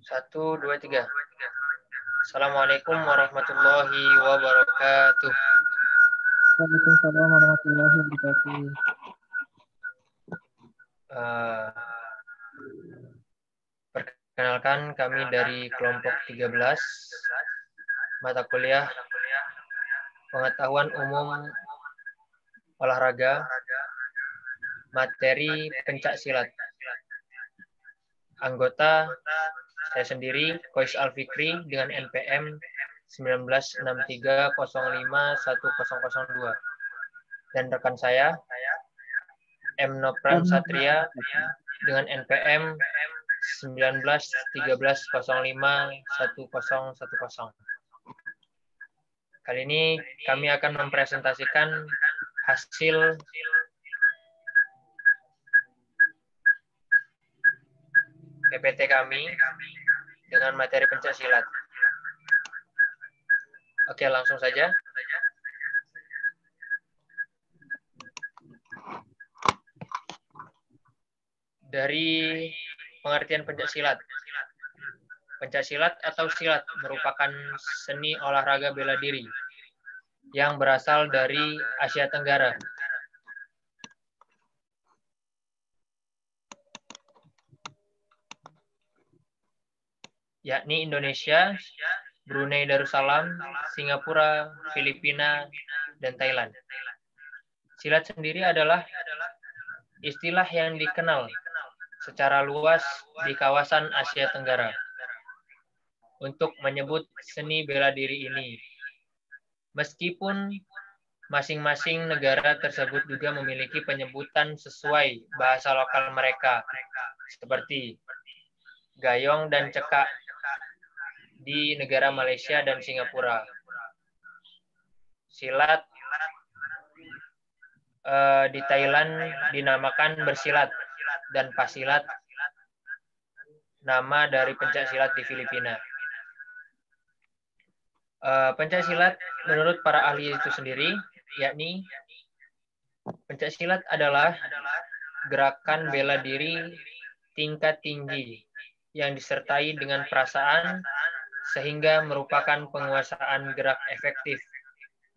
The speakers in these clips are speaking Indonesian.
Satu, dua, tiga. Assalamualaikum warahmatullahi wabarakatuh. Waalaikumsalam warahmatullahi wabarakatuh. Perkenalkan, kami dari kelompok 13, mata kuliah Pengetahuan Umum Olahraga, materi pencak silat. Anggota saya sendiri, Kois Alfikri dengan NPM 1963051002. Dan rekan saya, M. Nopran Satria dengan NPM 1913051010. Kali ini kami akan mempresentasikan hasil PPT kami dengan materi pencaksilat. Oke, langsung saja. Dari pengertian pencaksilat. Pencaksilat atau silat merupakan seni olahraga bela diri yang berasal dari Asia Tenggara. Yakni Indonesia, Brunei Darussalam, Singapura, Filipina, dan Thailand. Silat sendiri adalah istilah yang dikenal secara luas di kawasan Asia Tenggara untuk menyebut seni bela diri ini. Meskipun masing-masing negara tersebut juga memiliki penyebutan sesuai bahasa lokal mereka, seperti gayong dan cekak di negara Malaysia dan Singapura. Silat di Thailand dinamakan bersilat, dan pasilat nama dari pencak silat di Filipina. Pencak silat menurut para ahli itu sendiri, yakni pencak silat adalah gerakan bela diri tingkat tinggi yang disertai dengan perasaan sehingga merupakan penguasaan gerak efektif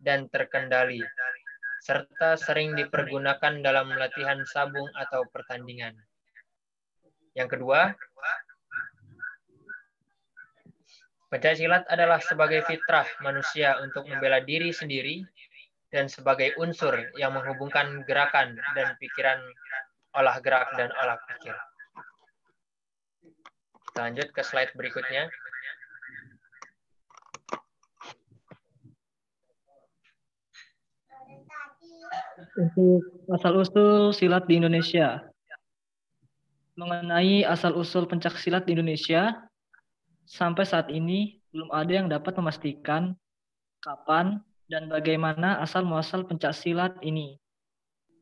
dan terkendali, serta sering dipergunakan dalam latihan sabung atau pertandingan. Yang kedua, pencak silat adalah sebagai fitrah manusia untuk membela diri sendiri dan sebagai unsur yang menghubungkan gerakan dan pikiran, olah gerak dan olah pikir. Kita lanjut ke slide berikutnya. Untuk asal-usul silat di Indonesia. Mengenai asal-usul pencak silat di Indonesia, sampai saat ini belum ada yang dapat memastikan kapan dan bagaimana asal-muasal pencak silat ini.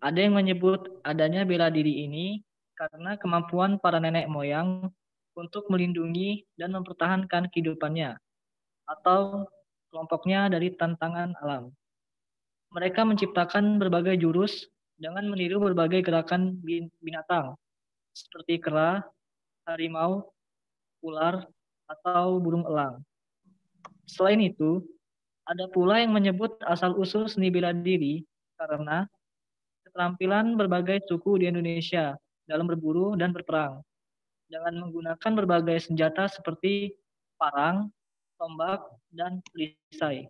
Ada yang menyebut adanya bela diri ini karena kemampuan para nenek moyang untuk melindungi dan mempertahankan kehidupannya atau kelompoknya dari tantangan alam. Mereka menciptakan berbagai jurus dengan meniru berbagai gerakan binatang seperti kera, harimau, ular, atau burung elang. Selain itu, ada pula yang menyebut asal-usul seni bela diri karena keterampilan berbagai suku di Indonesia dalam berburu dan berperang dengan menggunakan berbagai senjata seperti parang, tombak, dan perisai.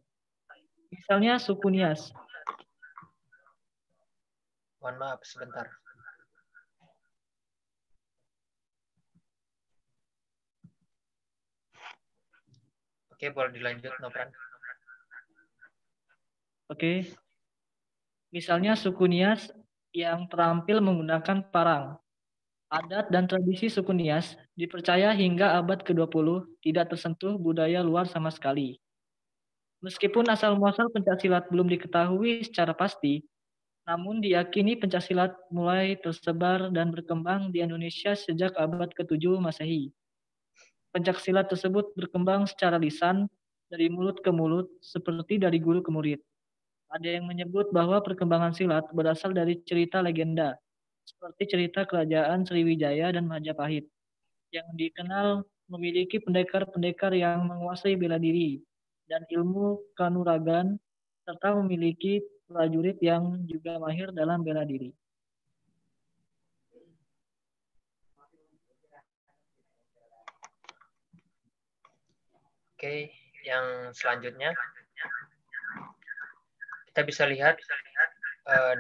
Misalnya suku Nias. Mohon maaf sebentar. Oke, boleh dilanjut, Nopran. Oke. Misalnya suku Nias yang terampil menggunakan parang. Adat dan tradisi suku Nias dipercaya hingga abad ke-20 tidak tersentuh budaya luar sama sekali. Meskipun asal-muasal pencaksilat belum diketahui secara pasti, namun diyakini pencaksilat mulai tersebar dan berkembang di Indonesia sejak abad ke-7 Masehi. Pencaksilat tersebut berkembang secara lisan dari mulut ke mulut seperti dari guru ke murid. Ada yang menyebut bahwa perkembangan silat berasal dari cerita legenda, seperti cerita kerajaan Sriwijaya dan Majapahit, yang dikenal memiliki pendekar-pendekar yang menguasai bela diri dan ilmu kanuragan, serta memiliki prajurit yang juga mahir dalam bela diri. Oke, yang selanjutnya kita bisa lihat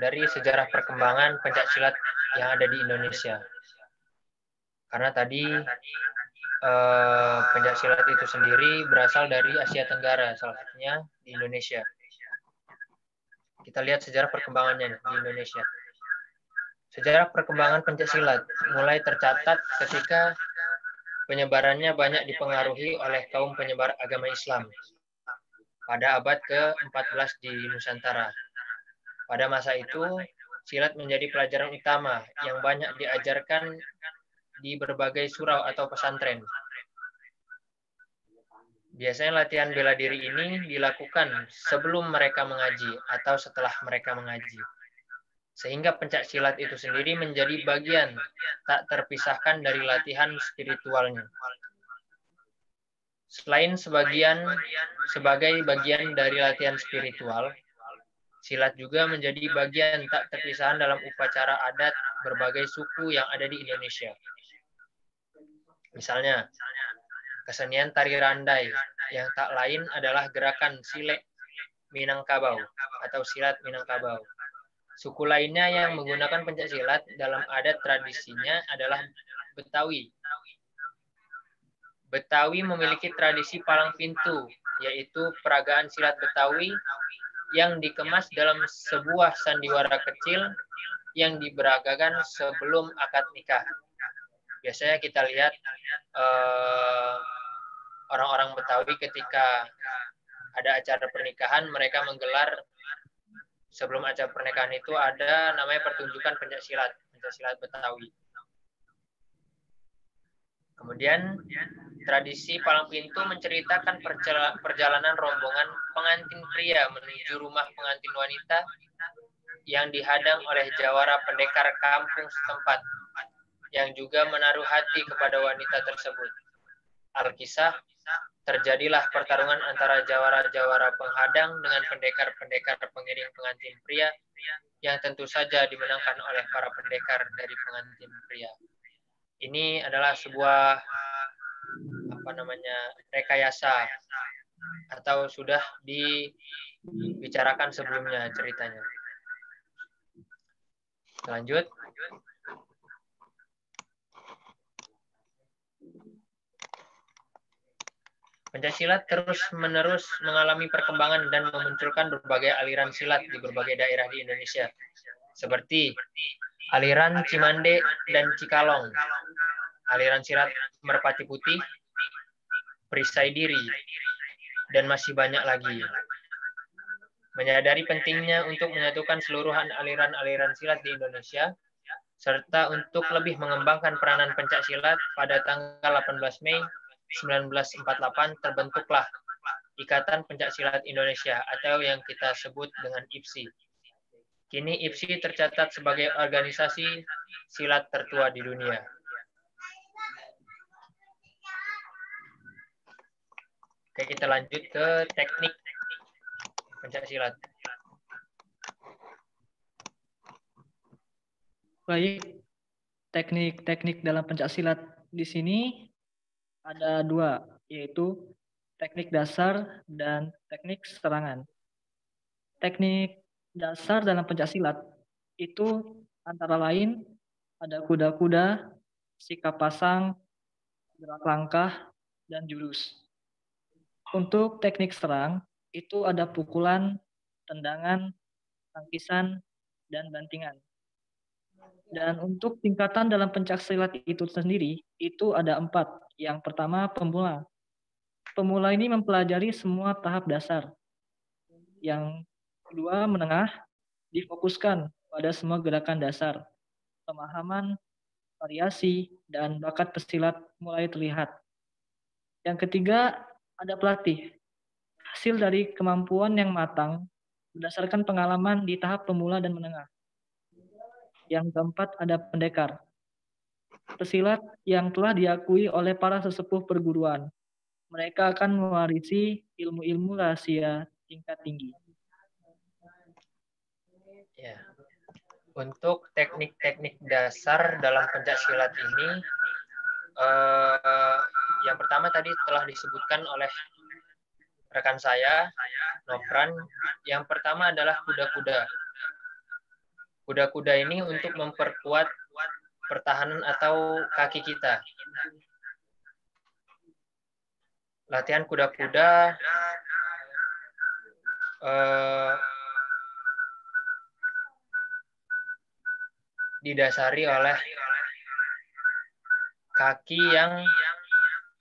dari sejarah perkembangan pencaksilat yang ada di Indonesia. Karena tadi pencaksilat itu sendiri berasal dari Asia Tenggara, salah satunya di Indonesia. Kita lihat sejarah perkembangannya di Indonesia. Sejarah perkembangan pencaksilat mulai tercatat ketika penyebarannya banyak dipengaruhi oleh kaum penyebar agama Islam pada abad ke-14 di Nusantara. Pada masa itu, silat menjadi pelajaran utama yang banyak diajarkan di berbagai surau atau pesantren. Biasanya latihan bela diri ini dilakukan sebelum mereka mengaji atau setelah mereka mengaji. Sehingga pencak silat itu sendiri menjadi bagian tak terpisahkan dari latihan spiritualnya. Selain sebagai bagian dari latihan spiritual, silat juga menjadi bagian tak terpisahkan dalam upacara adat berbagai suku yang ada di Indonesia. Misalnya, kesenian tari randai yang tak lain adalah gerakan silek Minangkabau atau silat Minangkabau. Suku lainnya yang menggunakan pencak silat dalam adat tradisinya adalah Betawi. Betawi memiliki tradisi palang pintu, yaitu peragaan silat Betawi yang dikemas dalam sebuah sandiwara kecil yang diberagakan sebelum akad nikah. Biasanya kita lihat orang-orang Betawi ketika ada acara pernikahan, mereka menggelar sebelum acara pernikahan itu ada namanya pertunjukan pencak silat Betawi. Kemudian tradisi palang pintu menceritakan perjalanan rombongan pengantin pria menuju rumah pengantin wanita yang dihadang oleh jawara pendekar kampung setempat yang juga menaruh hati kepada wanita tersebut. Alkisah, terjadilah pertarungan antara jawara-jawara penghadang dengan pendekar-pendekar pengiring pengantin pria yang tentu saja dimenangkan oleh para pendekar dari pengantin pria. Ini adalah sebuah rekayasa atau sudah dibicarakan sebelumnya ceritanya. Lanjut. Pencaksilat terus-menerus mengalami perkembangan dan memunculkan berbagai aliran silat di berbagai daerah di Indonesia, seperti aliran Cimande dan Cikalong, aliran silat Merpati Putih, Perisai Diri, dan masih banyak lagi. Menyadari pentingnya untuk menyatukan seluruh aliran-aliran silat di Indonesia, serta untuk lebih mengembangkan peranan pencak silat, pada tanggal 18 Mei 1948 terbentuklah Ikatan Pencak Silat Indonesia atau yang kita sebut dengan IPSI. Kini IPSI tercatat sebagai organisasi silat tertua di dunia. Oke, kita lanjut ke teknik pencak silat. Baik, teknik-teknik dalam pencak silat di sini ada dua, yaitu teknik dasar dan teknik serangan. Teknik dasar dalam pencak silat itu antara lain ada kuda-kuda, sikap pasang, gerak langkah, dan jurus. Untuk teknik serang itu ada pukulan, tendangan, tangkisan, dan bantingan. Dan untuk tingkatan dalam pencak silat itu sendiri, itu ada 4. Yang pertama, pemula. Pemula ini mempelajari semua tahap dasar. Yang kedua, menengah, difokuskan pada semua gerakan dasar. Pemahaman, variasi, dan bakat pesilat mulai terlihat. Yang ketiga, ada pelatih. Hasil dari kemampuan yang matang berdasarkan pengalaman di tahap pemula dan menengah. Yang keempat, ada pendekar. pesilat yang telah diakui oleh para sesepuh perguruan. Mereka akan mewarisi ilmu-ilmu rahasia tingkat tinggi. Ya. Untuk teknik-teknik dasar dalam pencaksilat ini, yang pertama tadi telah disebutkan oleh rekan saya, Nofran. Yang pertama adalah kuda-kuda. Kuda-kuda ini untuk memperkuat pertahanan atau kaki kita. Latihan kuda-kuda didasari oleh kaki yang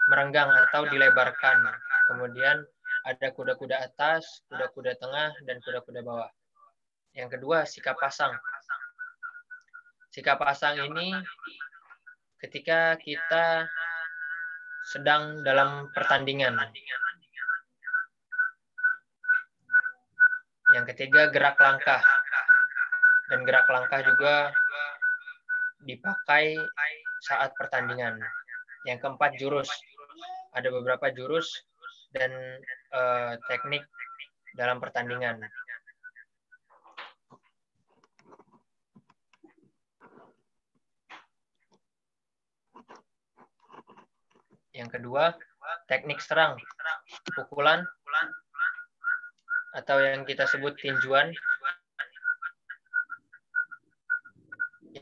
merenggang atau dilebarkan. Kemudian ada kuda-kuda atas, kuda-kuda tengah, dan kuda-kuda bawah. Yang kedua, sikap pasang. Sikap pasang ini ketika kita sedang dalam pertandingan. Yang ketiga, gerak langkah. Dan gerak langkah juga dipakai saat pertandingan. Yang keempat, jurus. Ada beberapa jurus dan teknik dalam pertandingan. Yang kedua, teknik serang, pukulan, atau yang kita sebut tinjuan.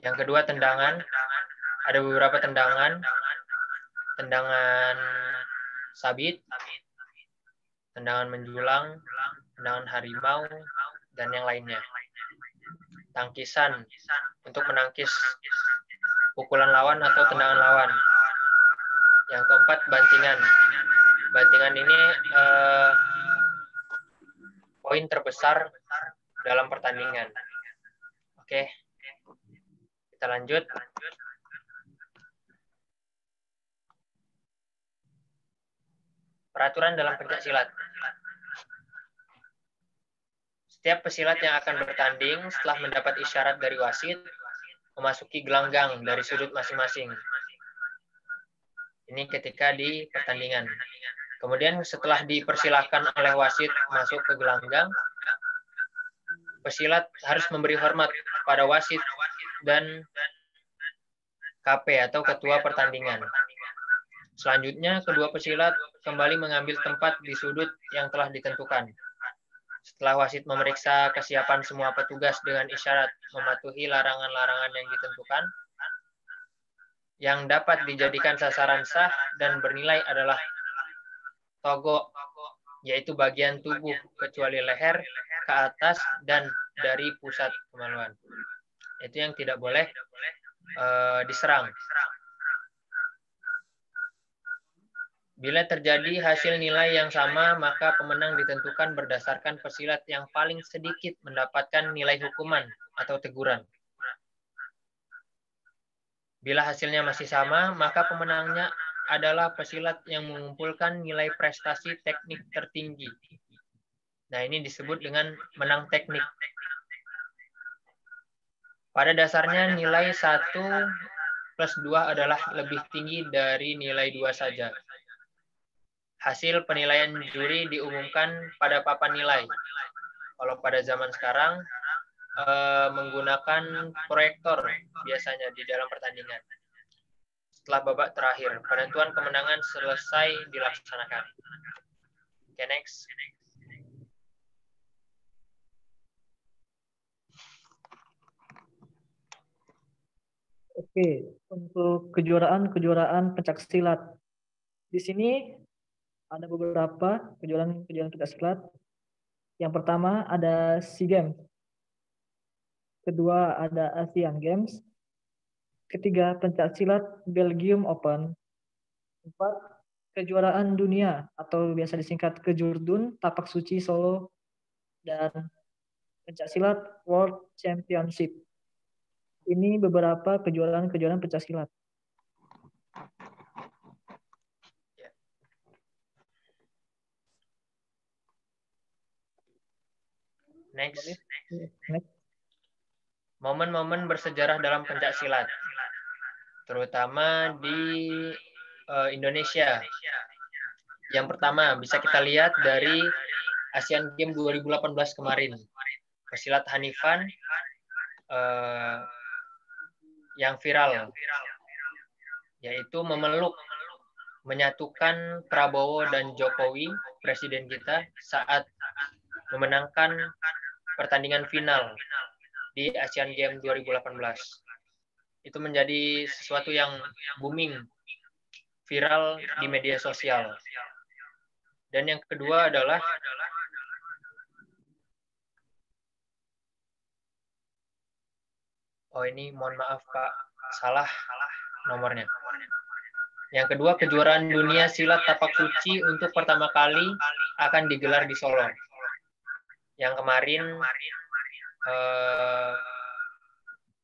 Yang kedua, tendangan. Ada beberapa tendangan. Tendangan sabit, tendangan menjulang, tendangan harimau, dan yang lainnya. Tangkisan, untuk menangkis pukulan lawan atau tendangan lawan. Yang keempat, bantingan. Bantingan ini poin terbesar dalam pertandingan. Oke, kita lanjut. Peraturan dalam pencaksilat. Setiap pesilat yang akan bertanding setelah mendapat isyarat dari wasit memasuki gelanggang dari sudut masing-masing. Ini ketika di pertandingan. Kemudian setelah dipersilahkan oleh wasit masuk ke gelanggang, pesilat harus memberi hormat kepada wasit dan KP atau ketua pertandingan. Selanjutnya, kedua pesilat kembali mengambil tempat di sudut yang telah ditentukan. Setelah wasit memeriksa kesiapan semua petugas dengan isyarat mematuhi larangan-larangan yang ditentukan, yang dapat dijadikan sasaran sah dan bernilai adalah togo, yaitu bagian tubuh kecuali leher, ke atas, dan dari pusat kemaluan. Itu yang tidak boleh diserang. Bila terjadi hasil nilai yang sama, maka pemenang ditentukan berdasarkan pesilat yang paling sedikit mendapatkan nilai hukuman atau teguran. Bila hasilnya masih sama, maka pemenangnya adalah pesilat yang mengumpulkan nilai prestasi teknik tertinggi. Nah, ini disebut dengan menang teknik. Pada dasarnya nilai 1 plus 2 adalah lebih tinggi dari nilai 2 saja. Hasil penilaian juri diumumkan pada papan nilai. Kalau pada zaman sekarang, menggunakan proyektor biasanya di dalam pertandingan. Setelah babak terakhir, penentuan kemenangan selesai dilaksanakan. Okay, next. Oke, untuk kejuaraan pencaksilat. Di sini ada beberapa kejuaraan pencaksilat. Yang pertama ada SEA Games. Kedua ada Asian Games. Ketiga, pencaksilat Belgium Open. 4, kejuaraan dunia atau biasa disingkat Kejurdun Tapak Suci Solo. Dan pencaksilat World Championship. Ini beberapa kejuaraan pencaksilat. Next. Momen-momen bersejarah dalam pencaksilat. terutama di Indonesia. Yang pertama bisa kita lihat dari Asian Games 2018 kemarin. Pesilat Hanifan yang viral, yaitu menyatukan Prabowo dan Jokowi, presiden kita, saat memenangkan pertandingan final di Asian Games 2018. Itu menjadi sesuatu yang booming, viral di media sosial. Dan yang kedua adalah ini mohon maaf Pak, salah nomornya. Yang kedua, kejuaraan dunia silat tapak suci untuk pertama kali akan digelar di Solo. Yang kemarin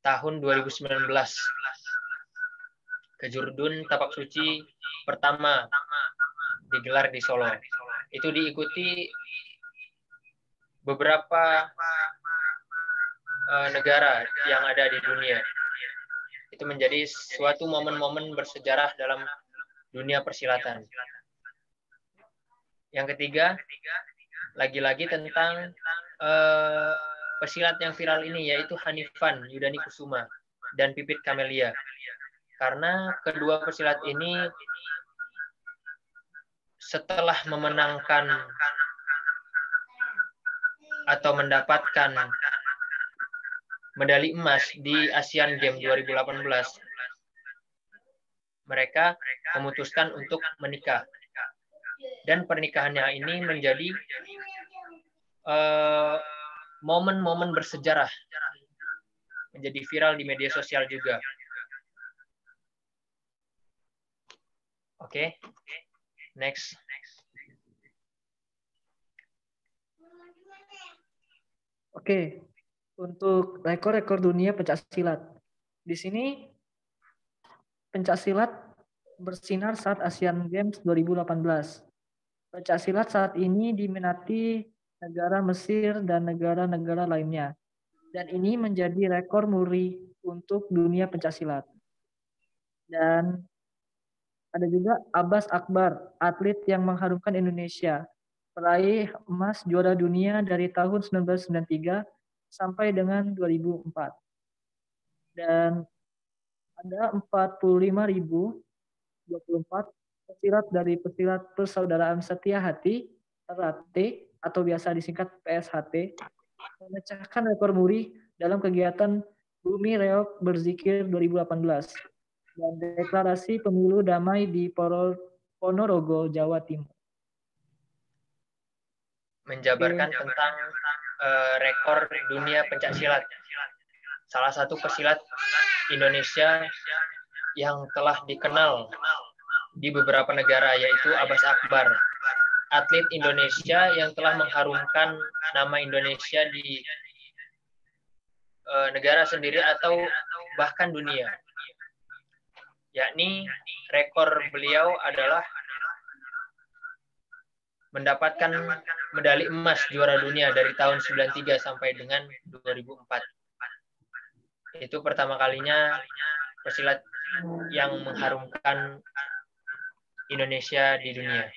tahun 2019. Kejurdun tapak suci pertama digelar di Solo. Itu diikuti beberapa negara yang ada di dunia. Itu menjadi suatu momen-momen bersejarah dalam dunia persilatan. Yang ketiga, lagi-lagi tentang pesilat yang viral ini, yaitu Hanifan Yudani Kusuma dan Pipit Kamelia. Karena kedua pesilat ini setelah memenangkan atau mendapatkan medali emas di Asian Games 2018, mereka memutuskan untuk menikah. Dan pernikahannya ini menjadi momen-momen bersejarah, menjadi viral di media sosial juga. Oke, next. Oke, untuk rekor-rekor dunia pencak silat. Di sini pencak silat bersinar saat Asian Games 2018. Pencak silat saat ini diminati negara Mesir dan negara-negara lainnya. Dan ini menjadi rekor muri untuk dunia pencak silat. Dan ada juga Abbas Akbar, atlet yang mengharumkan Indonesia, peraih emas juara dunia dari tahun 1993 sampai dengan 2004. Dan ada 45.024 pesilat dari pesilat Persaudaraan Setia Hati (PSHT) atau biasa disingkat PSHT memecahkan rekor muri dalam kegiatan Bumi Reog Berzikir 2018 dan deklarasi pemilu damai di Ponorogo, Jawa Timur. Menjabarkan tentang rekor dunia pencak silat. Salah satu pesilat Indonesia yang telah dikenal di beberapa negara, yaitu Abbas Akbar, atlet Indonesia yang telah mengharumkan nama Indonesia di negara sendiri atau bahkan dunia. Yakni rekor beliau adalah mendapatkan medali emas juara dunia dari tahun 93 sampai dengan 2004. Itu pertama kalinya pesilat yang mengharumkan Indonesia di dunia.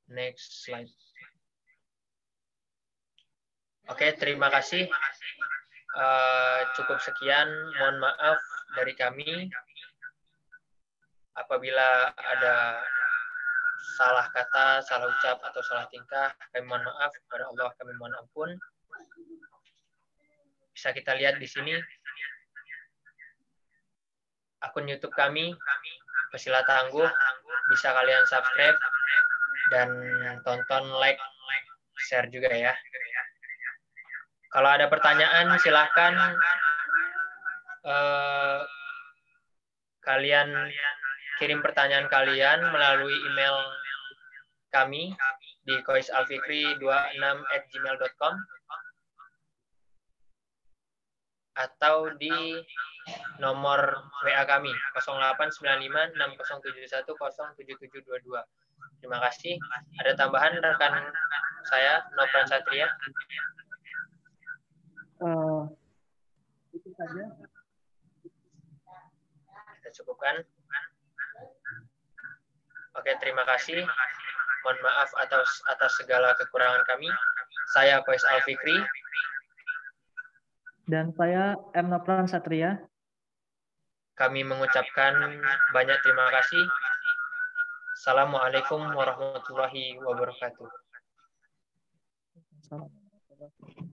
Next slide. Oke, terima kasih. Cukup sekian. Mohon maaf dari kami apabila ada salah kata, salah ucap, atau salah tingkah. Kami mohon maaf. Kepada Allah kami mohon ampun. Bisa kita lihat di sini akun YouTube kami, Pesilat Tangguh. Bisa kalian subscribe dan tonton, like, share juga ya. Kalau ada pertanyaan silahkan kalian kirim pertanyaan kalian melalui email kami di koisalfikri26@gmail.com atau di nomor WA kami 08956071077722. Terima kasih. Ada tambahan rekan saya, Nopran Satria? Itu saja. Kita cukupkan. Oke, terima kasih. Mohon maaf atas segala kekurangan kami. Saya Kois Alfikri. Dan saya M. Nopran Satria. Kami mengucapkan banyak terima kasih. Assalamualaikum warahmatullahi wabarakatuh. Assalamualaikum.